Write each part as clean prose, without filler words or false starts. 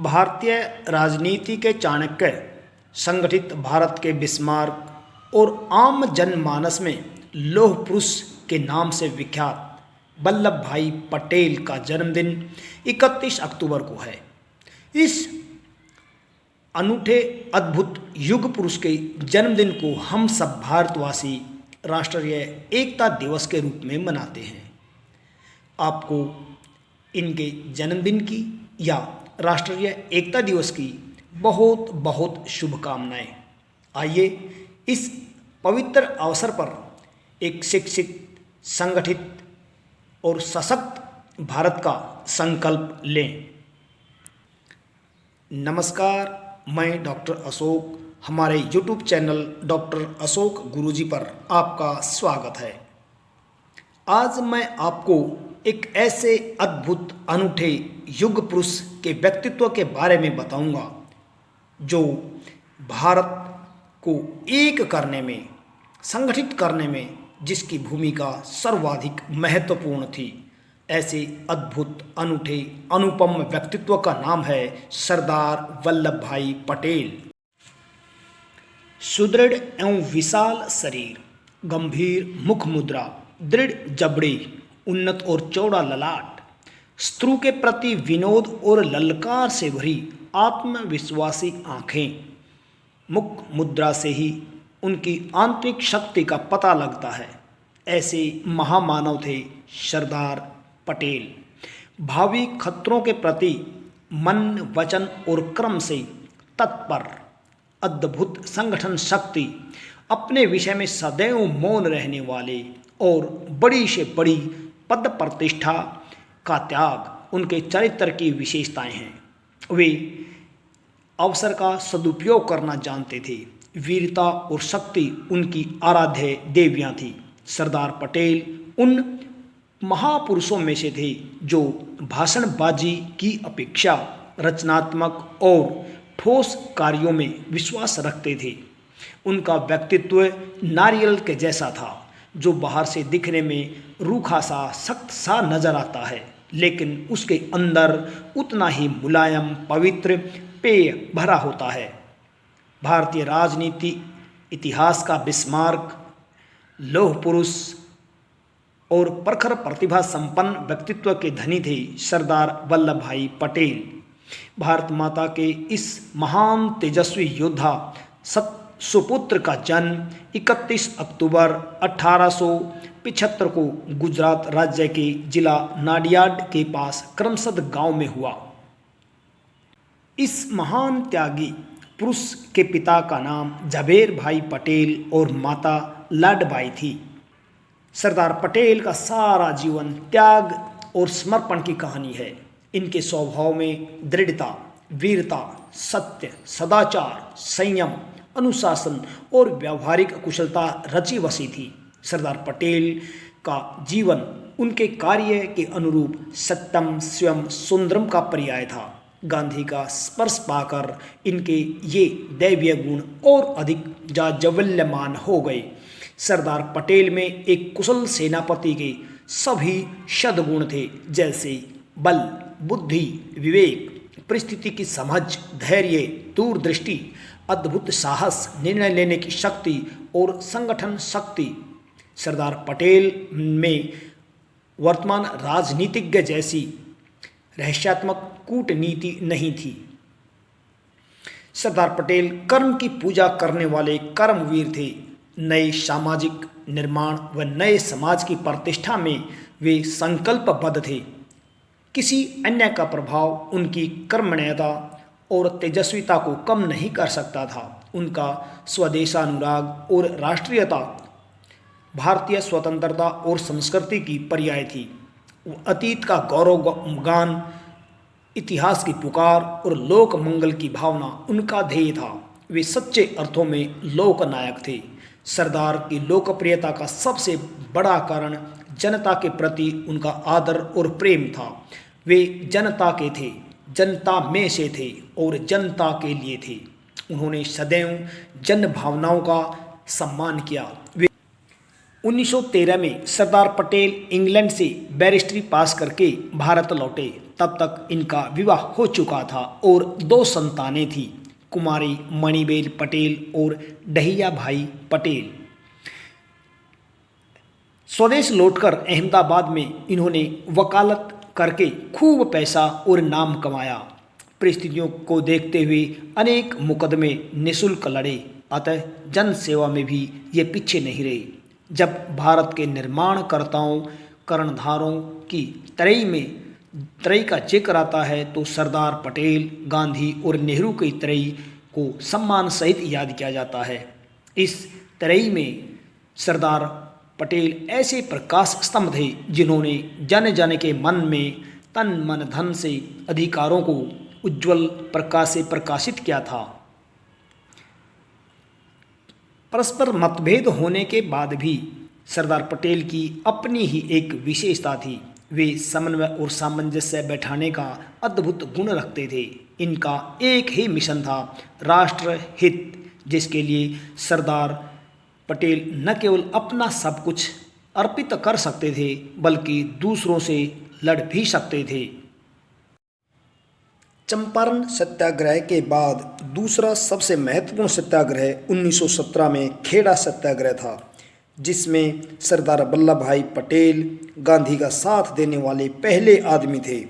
भारतीय राजनीति के चाणक्य, संगठित भारत के बिस्मार्क और आम जनमानस में लौह पुरुष के नाम से विख्यात वल्लभ भाई पटेल का जन्मदिन 31 अक्टूबर को है। इस अनूठे अद्भुत युग पुरुष के जन्मदिन को हम सब भारतवासी राष्ट्रीय एकता दिवस के रूप में मनाते हैं। आपको इनके जन्मदिन की या राष्ट्रीय एकता दिवस की बहुत बहुत शुभकामनाएं। आइए इस पवित्र अवसर पर एक शिक्षित, संगठित और सशक्त भारत का संकल्प लें। नमस्कार, मैं डॉक्टर अशोक। हमारे YouTube चैनल डॉक्टर अशोक गुरुजी पर आपका स्वागत है। आज मैं आपको एक ऐसे अद्भुत अनूठे युग पुरुष के व्यक्तित्व के बारे में बताऊंगा जो भारत को एक करने में, संगठित करने में जिसकी भूमिका सर्वाधिक महत्वपूर्ण थी। ऐसे अद्भुत, अनूठे, अनुपम व्यक्तित्व का नाम है सरदार वल्लभ भाई पटेल। सुदृढ़ एवं विशाल शरीर, गंभीर मुख मुद्रा, दृढ़ जबड़े, उन्नत और चौड़ा ललाट, शत्रु के प्रति विनोद और ललकार से भरी आत्मविश्वासी आंखें। मुख मुद्रा से ही उनकी आंतरिक शक्ति का पता लगता है। ऐसे महामानव थे सरदार पटेल। भावी खतरों के प्रति मन, वचन और क्रम से तत्पर, अद्भुत संगठन शक्ति, अपने विषय में सदैव मौन रहने वाले और बड़ी से बड़ी पद प्रतिष्ठा का त्याग उनके चरित्र की विशेषताएं हैं। वे अवसर का सदुपयोग करना जानते थे। वीरता और शक्ति उनकी आराध्य देवियां थी। सरदार पटेल उन महापुरुषों में से थे जो भाषणबाजी की अपेक्षा रचनात्मक और ठोस कार्यों में विश्वास रखते थे। उनका व्यक्तित्व नारियल के जैसा था, जो बाहर से दिखने में रूखा सा, सख्त सा नजर आता है, लेकिन उसके अंदर उतना ही मुलायम, पवित्र पेय भरा होता है। भारतीय राजनीति इतिहास का बिस्मार्क, लौह पुरुष और प्रखर प्रतिभा संपन्न व्यक्तित्व के धनी थे सरदार वल्लभ भाई पटेल। भारत माता के इस महान तेजस्वी योद्धा सुपुत्र का जन्म 31 अक्टूबर 1875 को गुजरात राज्य के जिला नाडियाड के पास करमसद गांव में हुआ। इस महान त्यागी पुरुष के पिता का नाम झवेर भाई पटेल और माता लाडबाई थी। सरदार पटेल का सारा जीवन त्याग और समर्पण की कहानी है। इनके स्वभाव में दृढ़ता, वीरता, सत्य, सदाचार, संयम, अनुशासन और व्यावहारिक कुशलता रची बसी थी। सरदार पटेल का जीवन उनके कार्य के अनुरूप सत्यम शिवम सुंदरम का पर्याय था। गांधी का स्पर्श पाकर इनके ये दैवीय गुण और अधिक जाज्वल्यमान हो गए। सरदार पटेल में एक कुशल सेनापति के सभी सद्गुण थे, जैसे बल, बुद्धि, विवेक, परिस्थिति की समझ, धैर्य, दूरदृष्टि, अद्भुत साहस, निर्णय लेने की शक्ति और संगठन शक्ति। सरदार पटेल में वर्तमान राजनीतिज्ञ जैसी रहस्यात्मक कूटनीति नहीं थी। सरदार पटेल कर्म की पूजा करने वाले कर्मवीर थे। नए सामाजिक निर्माण व नए समाज की प्रतिष्ठा में वे संकल्पबद्ध थे। किसी अन्य का प्रभाव उनकी कर्मण्यता और तेजस्विता को कम नहीं कर सकता था। उनका स्वदेशानुराग और राष्ट्रीयता भारतीय स्वतंत्रता और संस्कृति की पर्याय थी। अतीत का गौरव गान, इतिहास की पुकार और लोक मंगल की भावना उनका ध्येय था। वे सच्चे अर्थों में लोकनायक थे। सरदार की लोकप्रियता का सबसे बड़ा कारण जनता के प्रति उनका आदर और प्रेम था। वे जनता के थे, जनता में से थे और जनता के लिए थे। उन्होंने सदैव जन भावनाओं का सम्मान किया। वे 1913 में सरदार पटेल इंग्लैंड से बैरिस्ट्री पास करके भारत लौटे तब तक इनका विवाह हो चुका था और 2 संतानें थीं, कुमारी मणिबेन पटेल और डहिया भाई पटेल। स्वदेश लौटकर अहमदाबाद में इन्होंने वकालत करके खूब पैसा और नाम कमाया। परिस्थितियों को देखते हुए अनेक मुकदमे निःशुल्क लड़े, अतः जन सेवा में भी ये पीछे नहीं रहे। जब भारत के निर्माणकर्ताओं कर्णधारों की तरई का जिक्र आता है तो सरदार पटेल, गांधी और नेहरू की तरई को सम्मान सहित याद किया जाता है। इस तरई में सरदार पटेल ऐसे प्रकाश स्तंभ थे जिन्होंने जन जन के मन में तन मन धन से अधिकारों को उज्जवल प्रकाश से प्रकाशित किया था। परस्पर मतभेद होने के बाद भी सरदार पटेल की अपनी ही एक विशेषता थी। वे समन्वय और सामंजस्य बैठाने का अद्भुत गुण रखते थे। इनका एक ही मिशन था, राष्ट्र हित, जिसके लिए सरदार पटेल न केवल अपना सब कुछ अर्पित कर सकते थे बल्कि दूसरों से लड़ भी सकते थे। चंपारण सत्याग्रह के बाद दूसरा सबसे महत्वपूर्ण सत्याग्रह 1917 में खेड़ा सत्याग्रह था, जिसमें सरदार वल्लभ भाई पटेल गांधी का साथ देने वाले पहले आदमी थे।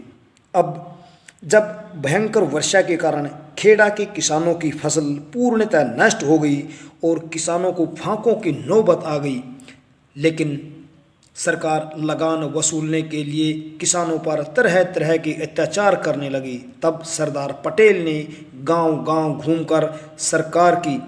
अब जब भयंकर वर्षा के कारण खेड़ा के किसानों की फसल पूर्णतः नष्ट हो गई और किसानों को फांकों की नौबत आ गई, लेकिन सरकार लगान वसूलने के लिए किसानों पर तरह तरह के अत्याचार करने लगी। तब सरदार पटेल ने गांव-गांव घूमकर सरकार की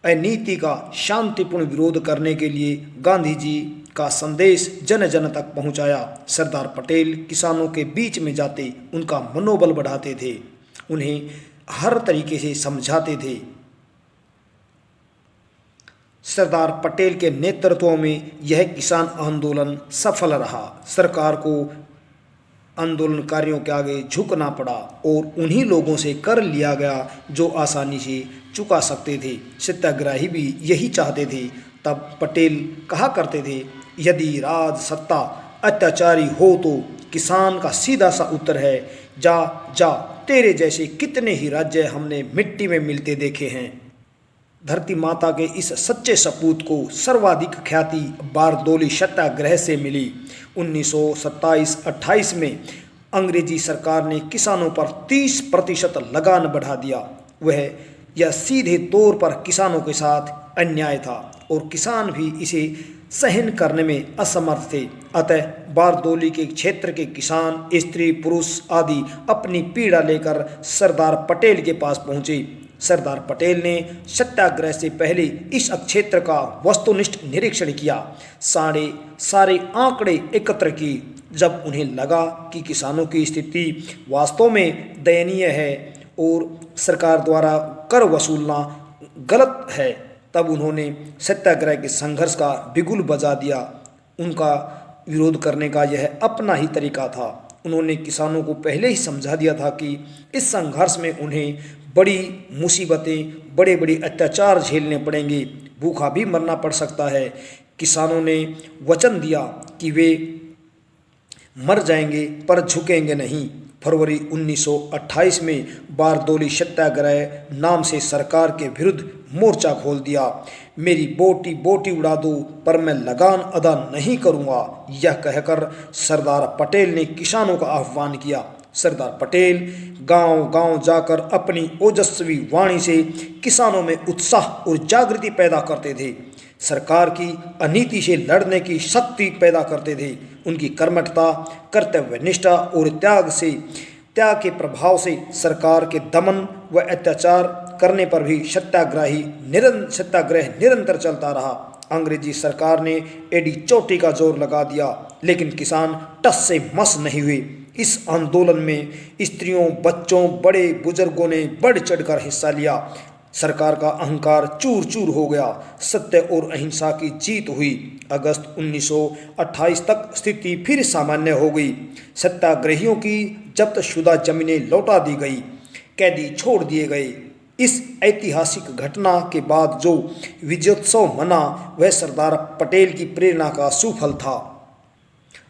अनीति का शांतिपूर्ण विरोध करने के लिए गांधी जी का संदेश जन जन तक पहुंचाया। सरदार पटेल किसानों के बीच में जाते उनका मनोबल बढ़ाते थे, उन्हें हर तरीके से समझाते थे। सरदार पटेल के नेतृत्व में यह किसान आंदोलन सफल रहा। सरकार को आंदोलनकारियों के आगे झुकना पड़ा और उन्हीं लोगों से कर लिया गया जो आसानी से चुका सकते थे। सत्याग्रही भी यही चाहते थे। तब पटेल कहा करते थे, यदि राज सत्ता अत्याचारी हो तो किसान का सीधा सा उत्तर है, जा जा, तेरे जैसे कितने ही राज्य हमने मिट्टी में मिलते देखे हैं। धरती माता के इस सच्चे सपूत को सर्वाधिक ख्याति बारदोली सत्याग्रह से मिली। 1927-28 में अंग्रेजी सरकार ने किसानों पर 30% लगान बढ़ा दिया। यह सीधे तौर पर किसानों के साथ अन्याय था और किसान भी इसे सहन करने में असमर्थ थे। अतः बारदोली के क्षेत्र के किसान, स्त्री, पुरुष आदि अपनी पीड़ा लेकर सरदार पटेल के पास पहुंचे। सरदार पटेल ने सत्याग्रह से पहले इस क्षेत्र का वस्तुनिष्ठ निरीक्षण किया, सारे आंकड़े एकत्र किए। जब उन्हें लगा कि किसानों की स्थिति वास्तव में दयनीय है और सरकार द्वारा कर वसूलना गलत है, तब उन्होंने सत्याग्रह के संघर्ष का बिगुल बजा दिया। उनका विरोध करने का यह अपना ही तरीका था। उन्होंने किसानों को पहले ही समझा दिया था कि इस संघर्ष में उन्हें बड़ी मुसीबतें, बड़े बड़े अत्याचार झेलने पड़ेंगे, भूखा भी मरना पड़ सकता है। किसानों ने वचन दिया कि वे मर जाएंगे पर झुकेंगे नहीं। फरवरी 1928 में बारदोली सत्याग्रह नाम से सरकार के विरुद्ध मोर्चा खोल दिया। मेरी बोटी बोटी उड़ा दो पर मैं लगान अदा नहीं करूंगा, यह कहकर सरदार पटेल ने किसानों का आह्वान किया। सरदार पटेल गांव-गांव जाकर अपनी ओजस्वी वाणी से किसानों में उत्साह और जागृति पैदा करते थे, सरकार की अनीति से लड़ने की शक्ति पैदा करते थे। उनकी कर्मठता, कर्तव्यनिष्ठा और त्याग के प्रभाव से सरकार के दमन व अत्याचार करने पर भी सत्याग्रह निरंतर चलता रहा। अंग्रेजी सरकार ने एडी चोटी का जोर लगा दिया, लेकिन किसान टस से मस नहीं हुए। इस आंदोलन में स्त्रियों, बच्चों, बड़े बुजुर्गों ने बढ़ चढ़कर हिस्सा लिया। सरकार का अहंकार चूर चूर हो गया। सत्य और अहिंसा की जीत हुई। अगस्त 1928 तक स्थिति फिर सामान्य हो गई। सत्याग्रहियों की जब्त शुदा जमीनें लौटा दी गई, कैदी छोड़ दिए गए। इस ऐतिहासिक घटना के बाद जो विजयोत्सव मना वह सरदार पटेल की प्रेरणा का सुफल था।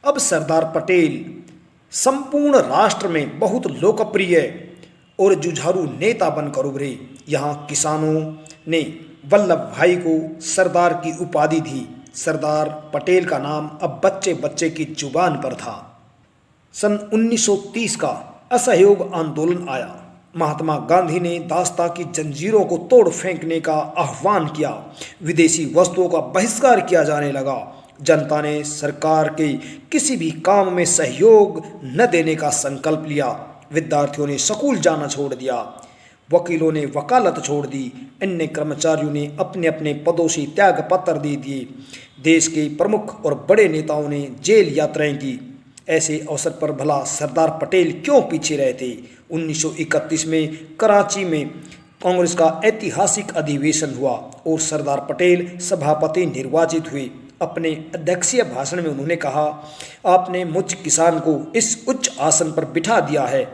अब सरदार पटेल संपूर्ण राष्ट्र में बहुत लोकप्रिय और जुझारू नेता बनकर उभरे। यहाँ किसानों ने वल्लभ भाई को सरदार की उपाधि दी। सरदार पटेल का नाम अब बच्चे बच्चे की जुबान पर था। सन 1930 का असहयोग आंदोलन आया। महात्मा गांधी ने दास्ता की जंजीरों को तोड़ फेंकने का आह्वान किया। विदेशी वस्तुओं का बहिष्कार किया जाने लगा। जनता ने सरकार के किसी भी काम में सहयोग न देने का संकल्प लिया। विद्यार्थियों ने स्कूल जाना छोड़ दिया। वकीलों ने वकालत छोड़ दी। अन्य कर्मचारियों ने अपने अपने पदों से त्याग पत्र दे दिए। देश के प्रमुख और बड़े नेताओं ने जेल यात्राएं की। ऐसे अवसर पर भला सरदार पटेल क्यों पीछे रहे थे? 1931 में कराची में कांग्रेस का ऐतिहासिक अधिवेशन हुआ और सरदार पटेल सभापति निर्वाचित हुए। अपने अध्यक्षीय भाषण में उन्होंने कहा, आपने मुझ किसान को इस उच्च आसन पर बिठा दिया है।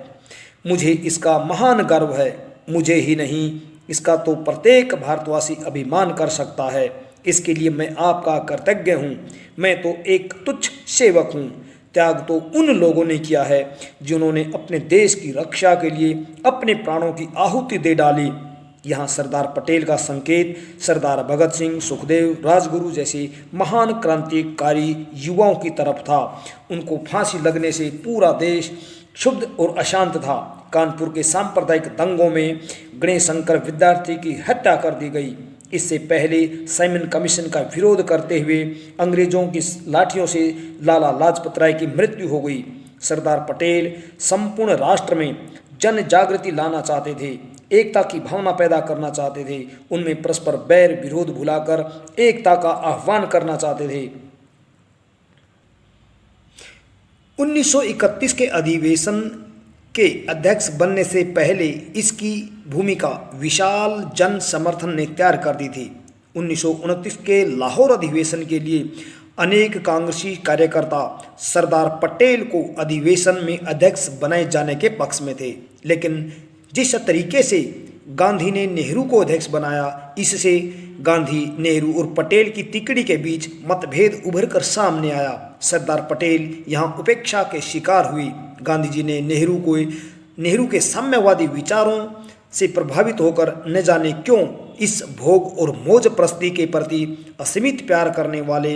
मुझे इसका महान गर्व है। मुझे ही नहीं, इसका तो प्रत्येक भारतवासी अभिमान कर सकता है। इसके लिए मैं आपका कृतज्ञ हूँ। मैं तो एक तुच्छ सेवक हूँ। त्याग तो उन लोगों ने किया है जिन्होंने अपने देश की रक्षा के लिए अपने प्राणों की आहुति दे डाली। यहाँ सरदार पटेल का संकेत सरदार भगत सिंह, सुखदेव, राजगुरु जैसे महान क्रांतिकारी युवाओं की तरफ था। उनको फांसी लगने से पूरा देश क्षुब्ध और अशांत था। कानपुर के सांप्रदायिक दंगों में गणेश शंकर विद्यार्थी की हत्या कर दी गई। इससे पहले साइमन कमीशन का विरोध करते हुए अंग्रेजों की लाठियों से लाला लाजपत राय की मृत्यु हो गई। सरदार पटेल संपूर्ण राष्ट्र में जन जागृति लाना चाहते थे, एकता की भावना पैदा करना चाहते थे। उनमें परस्पर बैर विरोध भुलाकर एकता का आह्वान करना चाहते थे। 1931 के अधिवेशन के अध्यक्ष बनने से पहले इसकी भूमिका विशाल जन समर्थन ने तैयार कर दी थी। 1929 के लाहौर अधिवेशन के लिए अनेक कांग्रेसी कार्यकर्ता सरदार पटेल को अधिवेशन में अध्यक्ष बनाए जाने के पक्ष में थे, लेकिन जिस तरीके से गांधी ने नेहरू को अध्यक्ष बनाया, इससे गांधी, नेहरू और पटेल की तिकड़ी के बीच मतभेद उभर कर सामने आया। सरदार पटेल यहाँ उपेक्षा के शिकार हुई। गांधी जी ने नेहरू के साम्यवादी विचारों से प्रभावित होकर न जाने क्यों इस भोग और मौज प्रस्ती के प्रति असीमित प्यार करने वाले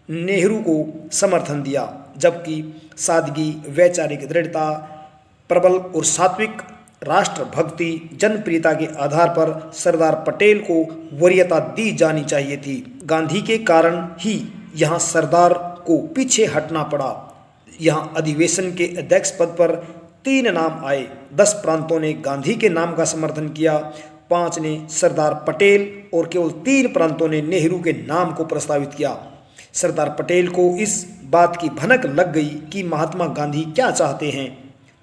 नेहरू को समर्थन दिया, जबकि सादगी, वैचारिक दृढ़ता, प्रबल और सात्विक राष्ट्रभक्ति, जनप्रियता के आधार पर सरदार पटेल को वरीयता दी जानी चाहिए थी। गांधी के कारण ही यहाँ सरदार को पीछे हटना पड़ा। यहाँ अधिवेशन के अध्यक्ष पद पर 3 नाम आए। 10 प्रांतों ने गांधी के नाम का समर्थन किया, 5 ने सरदार पटेल और केवल 3 प्रांतों ने नेहरू के नाम को प्रस्तावित किया। सरदार पटेल को इस बात की भनक लग गई कि महात्मा गांधी क्या चाहते हैं,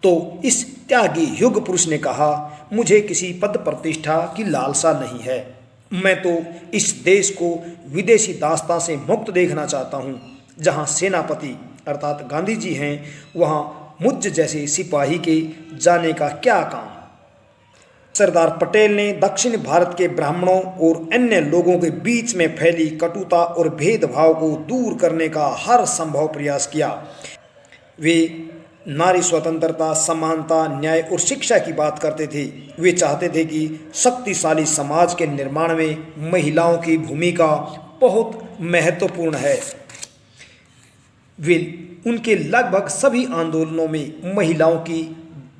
तो इस त्यागी युग पुरुष ने कहा, मुझे किसी पद प्रतिष्ठा की लालसा नहीं है। मैं तो इस देश को विदेशी दास्तां से मुक्त देखना चाहता हूँ। जहाँ सेनापति अर्थात गांधी जी हैं, वहाँ मुझ जैसे सिपाही के जाने का क्या काम। सरदार पटेल ने दक्षिण भारत के ब्राह्मणों और अन्य लोगों के बीच में फैली कटुता और भेदभाव को दूर करने का हर संभव प्रयास किया। वे नारी स्वतंत्रता, समानता, न्याय और शिक्षा की बात करते थे। वे चाहते थे कि शक्तिशाली समाज के निर्माण में महिलाओं की भूमिका बहुत महत्वपूर्ण है। वे उनके लगभग सभी आंदोलनों में महिलाओं की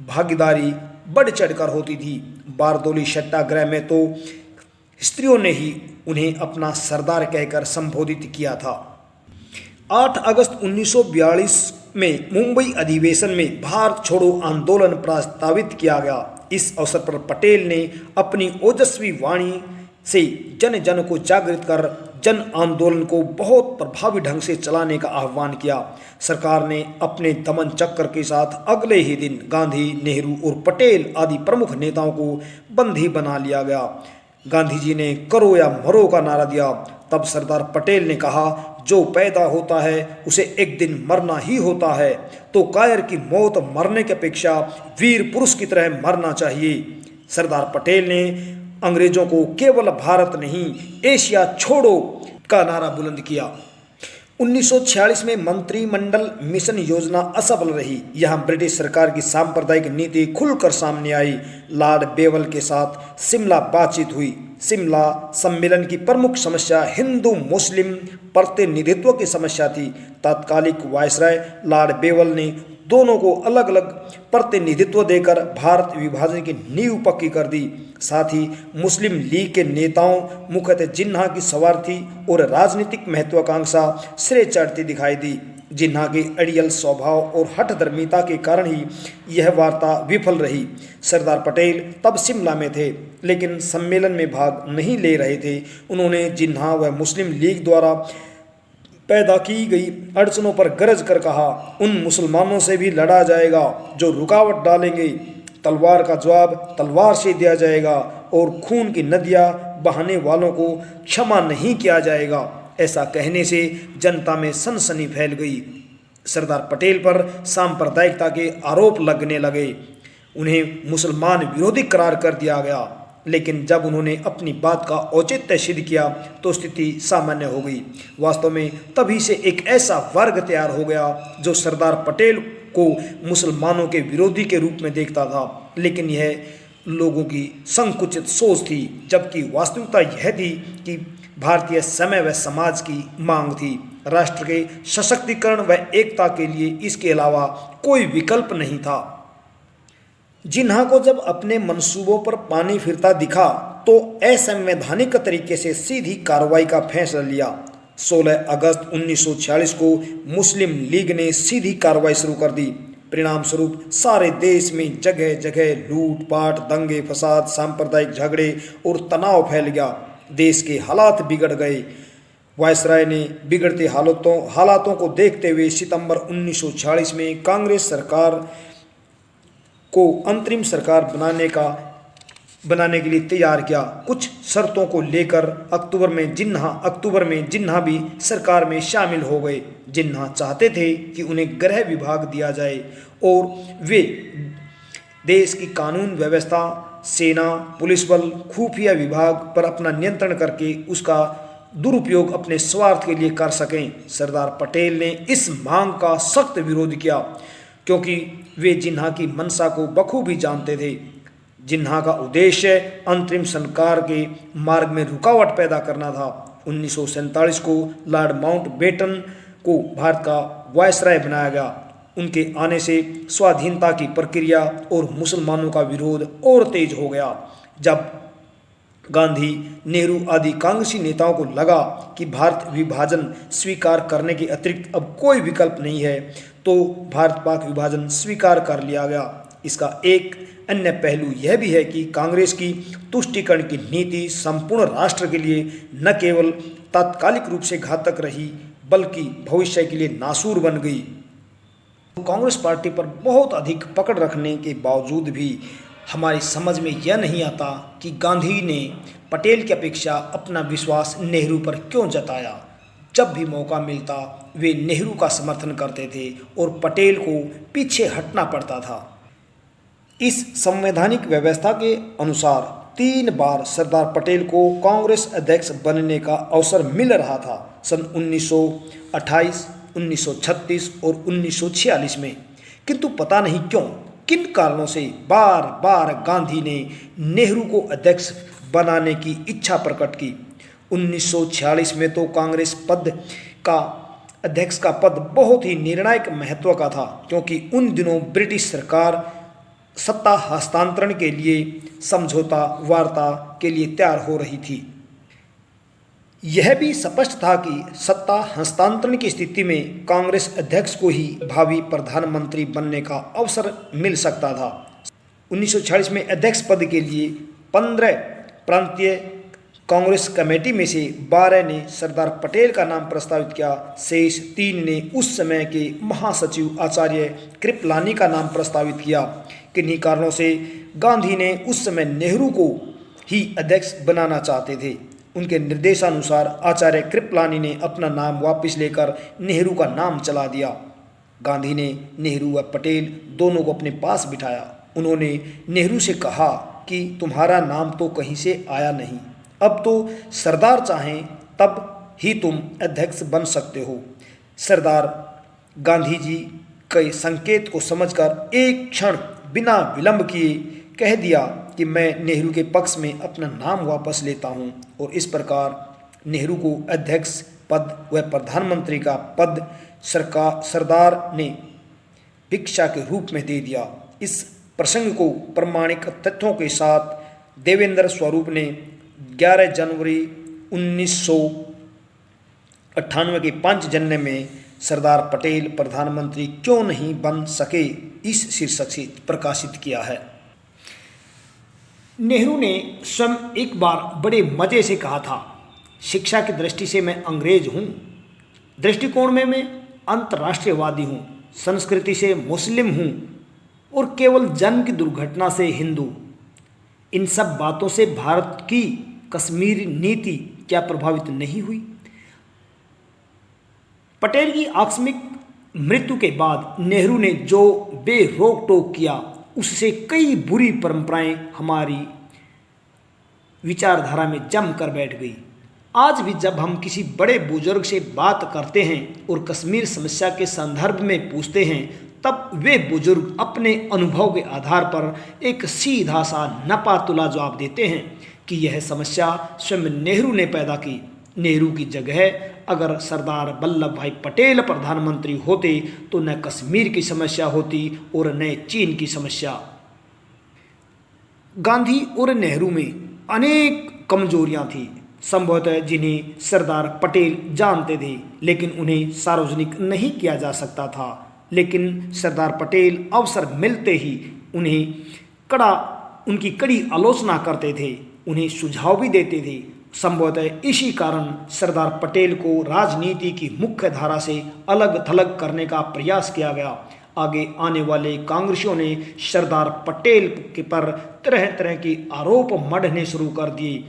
भागीदारी बढ़ चढ़कर होती थी। बारदोली सत्याग्रह में तो स्त्रियों ने ही उन्हें अपना सरदार कहकर संबोधित किया था। 8 अगस्त 1942 में मुंबई अधिवेशन में भारत छोड़ो आंदोलन प्रस्तावित किया गया। इस अवसर पर पटेल ने अपनी ओजस्वी वाणी से जन जन को जागृत कर जन आंदोलन को बहुत प्रभावी ढंग से चलाने का आह्वान किया। सरकार ने अपने दमन चक्र के साथ अगले ही दिन गांधी, नेहरू और पटेल आदि प्रमुख नेताओं को बंदी बना लिया गया। गांधी जी ने करो या मरो का नारा दिया। तब सरदार पटेल ने कहा, जो पैदा होता है उसे एक दिन मरना ही होता है, तो कायर की मौत मरने की अपेक्षा वीर पुरुष की तरह मरना चाहिए। सरदार पटेल ने अंग्रेजों को केवल भारत नहीं, एशिया छोड़ो का नारा बुलंद किया। 1946 में मंत्रिमंडल मिशन योजना असफल रही। यहां ब्रिटिश सरकार की सांप्रदायिक नीति खुलकर सामने आई। लॉर्ड बेवल के साथ शिमला बातचीत हुई। शिमला सम्मेलन की प्रमुख समस्या हिंदू मुस्लिम प्रतिनिधित्व की समस्या थी। तत्कालिक वायसराय लॉर्ड बेवल ने दोनों को अलग अलग प्रतिनिधित्व देकर भारत विभाजन की नींव पक्की कर दी। साथ ही मुस्लिम लीग के नेताओं मुख्यतः जिन्ना की स्वार्थी और राजनीतिक महत्वाकांक्षा सिरे चढ़ती दिखाई दी। जिन्ना के अड़ियल स्वभाव और हठधर्मिता के कारण ही यह वार्ता विफल रही। सरदार पटेल तब शिमला में थे, लेकिन सम्मेलन में भाग नहीं ले रहे थे। उन्होंने जिन्ना व मुस्लिम लीग द्वारा पैदा की गई अड़चनों पर गरज कर कहा, उन मुसलमानों से भी लड़ा जाएगा जो रुकावट डालेंगे। तलवार का जवाब तलवार से दिया जाएगा और खून की नदियां बहाने वालों को क्षमा नहीं किया जाएगा। ऐसा कहने से जनता में सनसनी फैल गई। सरदार पटेल पर सांप्रदायिकता के आरोप लगने लगे। उन्हें मुसलमान विरोधी करार कर दिया गया। लेकिन जब उन्होंने अपनी बात का औचित्य सिद्ध किया तो स्थिति सामान्य हो गई। वास्तव में तभी से एक ऐसा वर्ग तैयार हो गया जो सरदार पटेल को मुसलमानों के विरोधी के रूप में देखता था। लेकिन यह लोगों की संकुचित सोच थी, जबकि वास्तविकता यह थी कि भारतीय समय व समाज की मांग थी। राष्ट्र के सशक्तिकरण व एकता के लिए इसके अलावा कोई विकल्प नहीं था। जिन्हा को जब अपने मंसूबों पर पानी फिरता दिखा तो असंवैधानिक तरीके से सीधी कार्रवाई का फैसला लिया। 16 अगस्त 1946 को मुस्लिम लीग ने सीधी कार्रवाई शुरू कर दी। परिणाम स्वरूप सारे देश में जगह जगह लूटपाट, दंगे फसाद, सांप्रदायिक झगड़े और तनाव फैल गया। देश के हालात बिगड़ गए। वायसराय ने बिगड़ते हालातों को देखते हुए सितंबर 1946 में कांग्रेस सरकार को अंतरिम सरकार बनाने के लिए तैयार किया। कुछ शर्तों को लेकर अक्टूबर में जिन्ना भी सरकार में शामिल हो गए। जिन्ना चाहते थे कि उन्हें गृह विभाग दिया जाए और वे देश की कानून व्यवस्था, सेना, पुलिस बल, खुफिया विभाग पर अपना नियंत्रण करके उसका दुरुपयोग अपने स्वार्थ के लिए कर सकें। सरदार पटेल ने इस मांग का सख्त विरोध किया, क्योंकि वे जिन्ना की मंशा को बखूबी जानते थे। जिन्ना का उद्देश्य अंतरिम सरकार के मार्ग में रुकावट पैदा करना था। 1947 को लॉर्ड माउंटबेटन को भारत का वायसराय बनाया गया। उनके आने से स्वाधीनता की प्रक्रिया और मुसलमानों का विरोध और तेज हो गया। जब गांधी, नेहरू आदि कांग्रेसी नेताओं को लगा कि भारत विभाजन स्वीकार करने के अतिरिक्त अब कोई विकल्प नहीं है, तो भारत पाक विभाजन स्वीकार कर लिया गया। इसका एक अन्य पहलू यह भी है कि कांग्रेस की तुष्टीकरण की नीति संपूर्ण राष्ट्र के लिए न केवल तात्कालिक रूप से घातक रही, बल्कि भविष्य के लिए नासूर बन गई। कांग्रेस पार्टी पर बहुत अधिक पकड़ रखने के बावजूद भी हमारी समझ में यह नहीं आता कि गांधी ने पटेल की अपेक्षा अपना विश्वास नेहरू पर क्यों जताया। जब भी मौका मिलता वे नेहरू का समर्थन करते थे और पटेल को पीछे हटना पड़ता था। इस संवैधानिक व्यवस्था के अनुसार 3 बार सरदार पटेल को कांग्रेस अध्यक्ष बनने का अवसर मिल रहा था, सन 1928, 1936 और 1946 में। किंतु पता नहीं क्यों, किन कारणों से बार बार गांधी ने नेहरू को अध्यक्ष बनाने की इच्छा प्रकट की। 1946 में तो कांग्रेस अध्यक्ष का पद बहुत ही निर्णायक महत्व का था, क्योंकि उन दिनों ब्रिटिश सरकार सत्ता हस्तांतरण के लिए समझौता वार्ता के लिए तैयार हो रही थी। यह भी स्पष्ट था कि सत्ता हस्तांतरण की स्थिति में कांग्रेस अध्यक्ष को ही भावी प्रधानमंत्री बनने का अवसर मिल सकता था। 1946 में अध्यक्ष पद के लिए 15 प्रांतीय कांग्रेस कमेटी में से 12 ने सरदार पटेल का नाम प्रस्तावित किया। शेष 3 ने उस समय के महासचिव आचार्य कृपलानी का नाम प्रस्तावित किया। किन्हीं कारणों से गांधी ने उस समय नेहरू को ही अध्यक्ष बनाना चाहते थे। उनके निर्देशानुसार आचार्य कृपलानी ने अपना नाम वापस लेकर नेहरू का नाम चला दिया। गांधी ने नेहरू व पटेल दोनों को अपने पास बिठाया। उन्होंने नेहरू से कहा कि तुम्हारा नाम तो कहीं से आया नहीं, अब तो सरदार चाहें तब ही तुम अध्यक्ष बन सकते हो। सरदार गांधी जी के संकेत को समझकर एक क्षण बिना विलंब किए कह दिया कि मैं नेहरू के पक्ष में अपना नाम वापस लेता हूं, और इस प्रकार नेहरू को अध्यक्ष पद व प्रधानमंत्री का पद सरदार ने भिक्षा के रूप में दे दिया। इस प्रसंग को प्रामाणिक तथ्यों के साथ देवेंद्र स्वरूप ने 11 जनवरी 1998 के पंचजन्य में सरदार पटेल प्रधानमंत्री क्यों नहीं बन सके इस शीर्षक से प्रकाशित किया है। नेहरू ने स्वयं एक बार बड़े मजे से कहा था, शिक्षा की दृष्टि से मैं अंग्रेज हूँ, दृष्टिकोण में मैं अंतर्राष्ट्रीयवादी हूँ, संस्कृति से मुस्लिम हूँ और केवल जन्म की दुर्घटना से हिंदू। इन सब बातों से भारत की कश्मीर नीति क्या प्रभावित नहीं हुई? पटेल की आकस्मिक मृत्यु के बाद नेहरू ने जो बेरोक टोक किया, उससे कई बुरी परंपराएं हमारी विचारधारा में जम कर बैठ गई। आज भी जब हम किसी बड़े बुजुर्ग से बात करते हैं और कश्मीर समस्या के संदर्भ में पूछते हैं, तब वे बुजुर्ग अपने अनुभव के आधार पर एक सीधा सा नपातुला जवाब देते हैं कि यह समस्या स्वयं नेहरू ने पैदा की। नेहरू की जगह अगर सरदार वल्लभ भाई पटेल प्रधानमंत्री होते तो न कश्मीर की समस्या होती और न चीन की समस्या। गांधी और नेहरू में अनेक कमजोरियां थी, संभवतः जिन्हें सरदार पटेल जानते थे, लेकिन उन्हें सार्वजनिक नहीं किया जा सकता था। लेकिन सरदार पटेल अवसर मिलते ही उनकी कड़ी आलोचना करते थे, उन्हें सुझाव भी देते थे। संभवतः इसी कारण सरदार पटेल को राजनीति की मुख्य धारा से अलग थलग करने का प्रयास किया गया। आगे आने वाले कांग्रेसियों ने सरदार पटेल के पर तरह तरह के आरोप मढ़ने शुरू कर दिए।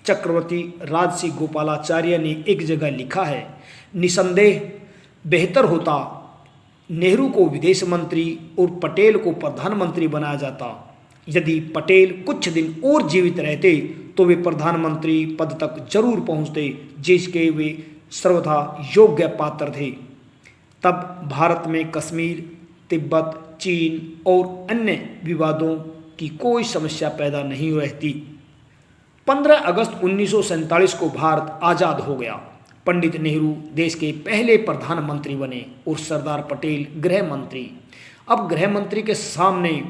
चक्रवर्ती राजसी गोपालाचार्य ने एक जगह लिखा है, निसंदेह बेहतर होता नेहरू को विदेश मंत्री और पटेल को प्रधानमंत्री बनाया जाता। यदि पटेल कुछ दिन और जीवित रहते तो वे प्रधानमंत्री पद तक जरूर पहुंचते, जिसके वे सर्वथा योग्य पात्र थे। तब भारत में कश्मीर, तिब्बत, चीन और अन्य विवादों की कोई समस्या पैदा नहीं रहती। 15 अगस्त 1947 को भारत आज़ाद हो गया। पंडित नेहरू देश के पहले प्रधानमंत्री बने और सरदार पटेल गृह मंत्री। अब गृह मंत्री के सामने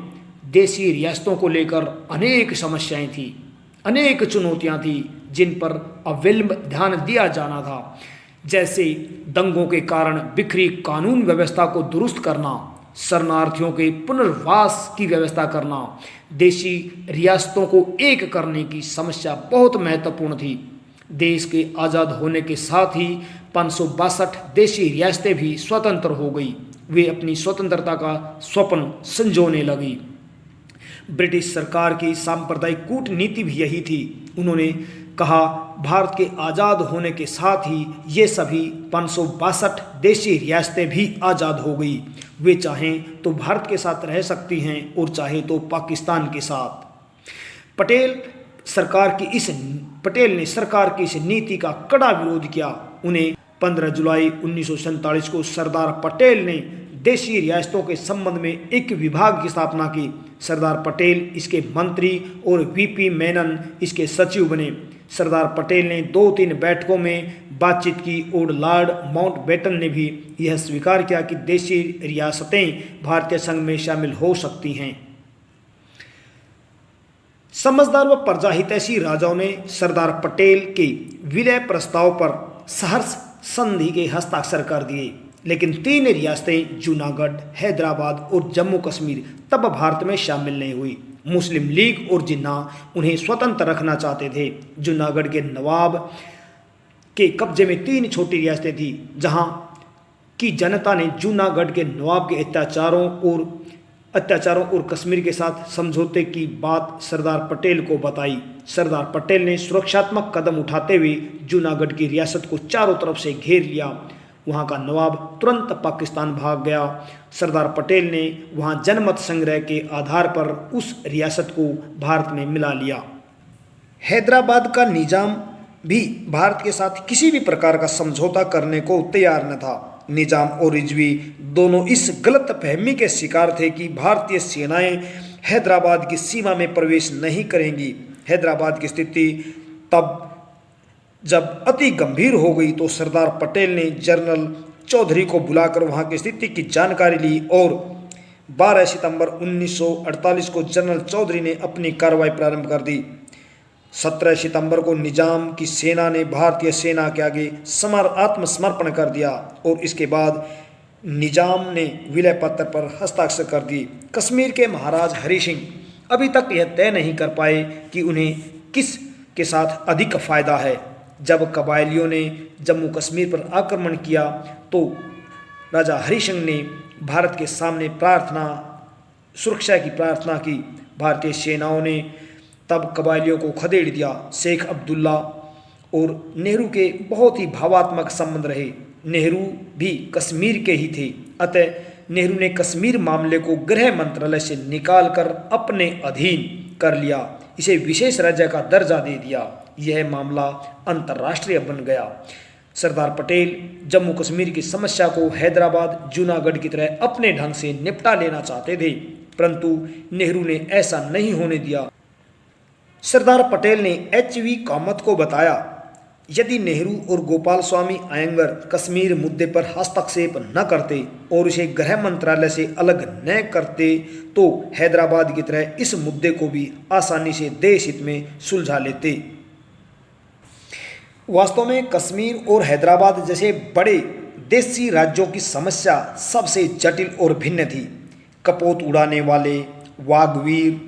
देशी रियासतों को लेकर अनेक समस्याएं थी, अनेक चुनौतियां थी जिन पर अविलंब ध्यान दिया जाना था, जैसे दंगों के कारण बिखरी कानून व्यवस्था को दुरुस्त करना, शरणार्थियों के पुनर्वास की व्यवस्था करना, देशी रियासतों को एक करने की समस्या बहुत महत्वपूर्ण थी। देश के आज़ाद होने के साथ ही 562 देशी रियासतें भी स्वतंत्र हो गई। वे अपनी स्वतंत्रता का स्वप्न संजोने लगी। ब्रिटिश सरकार की सांप्रदायिक कूटनीति भी यही थी। उन्होंने कहा, भारत के आज़ाद होने के साथ ही ये सभी 562 देशी रियासतें भी आज़ाद हो गई। वे चाहें तो भारत के साथ रह सकती हैं और चाहे तो पाकिस्तान के साथ। पटेल ने सरकार की इस नीति का कड़ा विरोध किया। उन्हें 15 जुलाई 1947 को सरदार पटेल ने देशी रियासतों के संबंध में एक विभाग की स्थापना की। सरदार पटेल इसके मंत्री और वीपी मेनन इसके सचिव बने। सरदार पटेल ने 2-3 बैठकों में बातचीत की और लॉर्ड माउंटबेटन ने भी यह स्वीकार किया कि देशी रियासतें भारतीय संघ में शामिल हो सकती हैं। समझदार व प्रजाहितैषी राजाओं ने सरदार पटेल के विलय प्रस्ताव पर सहर्ष संधि के हस्ताक्षर कर दिए, लेकिन 3 रियासतें जूनागढ़, हैदराबाद और जम्मू कश्मीर तब भारत में शामिल नहीं हुई। मुस्लिम लीग और जिन्ना उन्हें स्वतंत्र रखना चाहते थे। जूनागढ़ के नवाब के कब्जे में 3 छोटी रियासतें थी, जहां की जनता ने जूनागढ़ के नवाब के अत्याचारों और कश्मीर के साथ समझौते की बात सरदार पटेल को बताई। सरदार पटेल ने सुरक्षात्मक कदम उठाते हुए जूनागढ़ की रियासत को चारों तरफ से घेर लिया। वहाँ का नवाब तुरंत पाकिस्तान भाग गया। सरदार पटेल ने वहाँ जनमत संग्रह के आधार पर उस रियासत को भारत में मिला लिया। हैदराबाद का निजाम भी भारत के साथ किसी भी प्रकार का समझौता करने को तैयार न था। निजाम और रिजवी दोनों इस गलत फहमी के शिकार थे कि भारतीय सेनाएं हैदराबाद की सीमा में प्रवेश नहीं करेंगी। हैदराबाद की स्थिति तब जब अति गंभीर हो गई तो सरदार पटेल ने जनरल चौधरी को बुलाकर वहां की स्थिति की जानकारी ली और 12 सितंबर 1948 को जनरल चौधरी ने अपनी कार्रवाई प्रारंभ कर दी। 17 सितंबर को निजाम की सेना ने भारतीय सेना के आगे आत्मसमर्पण कर दिया और इसके बाद निजाम ने विलय पत्र पर हस्ताक्षर कर दिए। कश्मीर के महाराज हरि सिंह अभी तक यह तय नहीं कर पाए कि उन्हें किस के साथ अधिक फायदा है। जब कबायलियों ने जम्मू कश्मीर पर आक्रमण किया तो राजा हरि सिंह ने भारत के सामने सुरक्षा की प्रार्थना की। भारतीय सेनाओं ने तब कबायलियों को खदेड़ दिया। शेख अब्दुल्ला और नेहरू के बहुत ही भावात्मक संबंध रहे। नेहरू भी कश्मीर के ही थे, अतः नेहरू ने कश्मीर मामले को गृह मंत्रालय से निकालकर अपने अधीन कर लिया, इसे विशेष राज्य का दर्जा दे दिया। यह मामला अंतर्राष्ट्रीय बन गया। सरदार पटेल जम्मू कश्मीर की समस्या को हैदराबाद जूनागढ़ की तरह अपने ढंग से निपटा लेना चाहते थे, परंतु नेहरू ने ऐसा नहीं होने दिया। सरदार पटेल ने एच.वी. कामत को बताया, यदि नेहरू और गोपाल स्वामी अयंगर कश्मीर मुद्दे पर हस्तक्षेप न करते और इसे गृह मंत्रालय से अलग न करते तो हैदराबाद की तरह इस मुद्दे को भी आसानी से देश हित में सुलझा लेते। वास्तव में कश्मीर और हैदराबाद जैसे बड़े देशी राज्यों की समस्या सबसे जटिल और भिन्न थी। कपोत उड़ाने वाले, वागवीर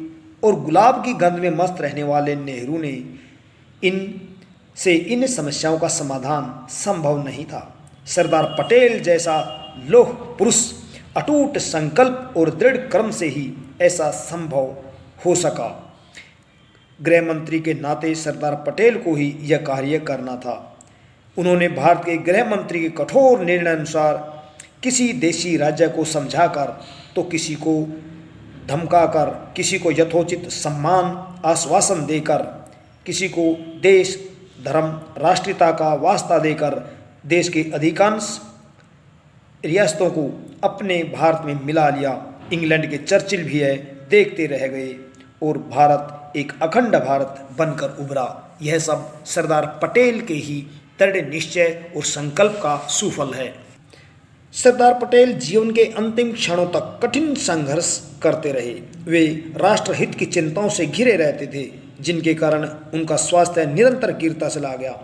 और गुलाब की गंध में मस्त रहने वाले नेहरू ने इन समस्याओं का समाधान संभव नहीं था। सरदार पटेल जैसा लौह पुरुष अटूट संकल्प और दृढ़ कर्म से ही ऐसा संभव हो सका। गृह मंत्री के नाते सरदार पटेल को ही यह कार्य करना था। उन्होंने भारत के गृह मंत्री के कठोर निर्णय अनुसार किसी देशी राज्य को समझाकर तो किसी को धमकाकर, किसी को यथोचित सम्मान आश्वासन देकर, किसी को देश धर्म राष्ट्रीयता का वास्ता देकर देश के अधिकांश रियासतों को अपने भारत में मिला लिया। इंग्लैंड के चर्चिल भी है देखते रह गए और भारत एक अखंड भारत बनकर उभरा। यह सब सरदार पटेल के ही दृढ़ निश्चय और संकल्प का सुफल है। सरदार पटेल जीवन के अंतिम क्षणों तक कठिन संघर्ष करते रहे। वे राष्ट्रहित की चिंताओं से घिरे रहते थे, जिनके कारण उनका स्वास्थ्य निरंतर गिरता चला गया।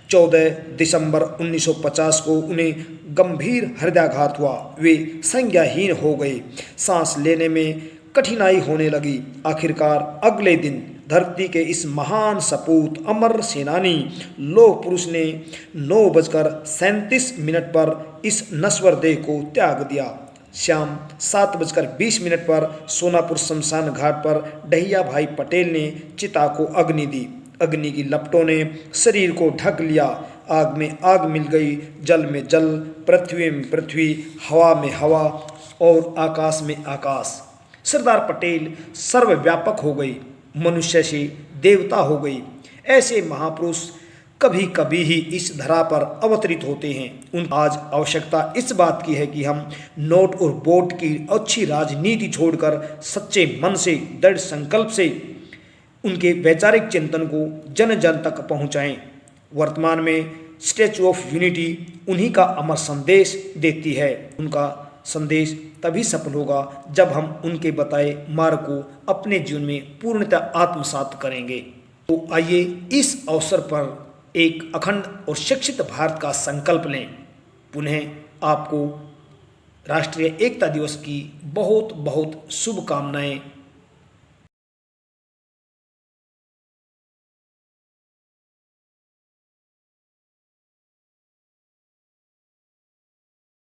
14 दिसंबर 1950 को उन्हें गंभीर हृदयाघात हुआ। वे संज्ञाहीन हो गए, सांस लेने में कठिनाई होने लगी। आखिरकार अगले दिन धरती के इस महान सपूत अमर सेनानी लौह पुरुष ने 9:37 पर इस नश्वर देह को त्याग दिया। शाम 7:20 पर सोनापुर शमशान घाट पर डहिया भाई पटेल ने चिता को अग्नि दी। अग्नि की लपटों ने शरीर को ढक लिया। आग में आग मिल गई, जल में जल, पृथ्वी में पृथ्वी, हवा में हवा और आकाश में आकाश। सरदार पटेल सर्वव्यापक हो गई, मनुष्य से देवता हो गई। ऐसे महापुरुष कभी कभी ही इस धरा पर अवतरित होते हैं। उन आज आवश्यकता इस बात की है कि हम नोट और वोट की अच्छी राजनीति छोड़कर सच्चे मन से, दृढ़ संकल्प से उनके वैचारिक चिंतन को जन जन तक पहुंचाएं। वर्तमान में स्टैच्यू ऑफ यूनिटी उन्हीं का अमर संदेश देती है। उनका संदेश तभी सफल होगा जब हम उनके बताए मार्ग को अपने जीवन में पूर्णतः आत्मसात करेंगे। तो आइए इस अवसर पर एक अखंड और शिक्षित भारत का संकल्प लें। पुनः आपको राष्ट्रीय एकता दिवस की बहुत बहुत शुभकामनाएं।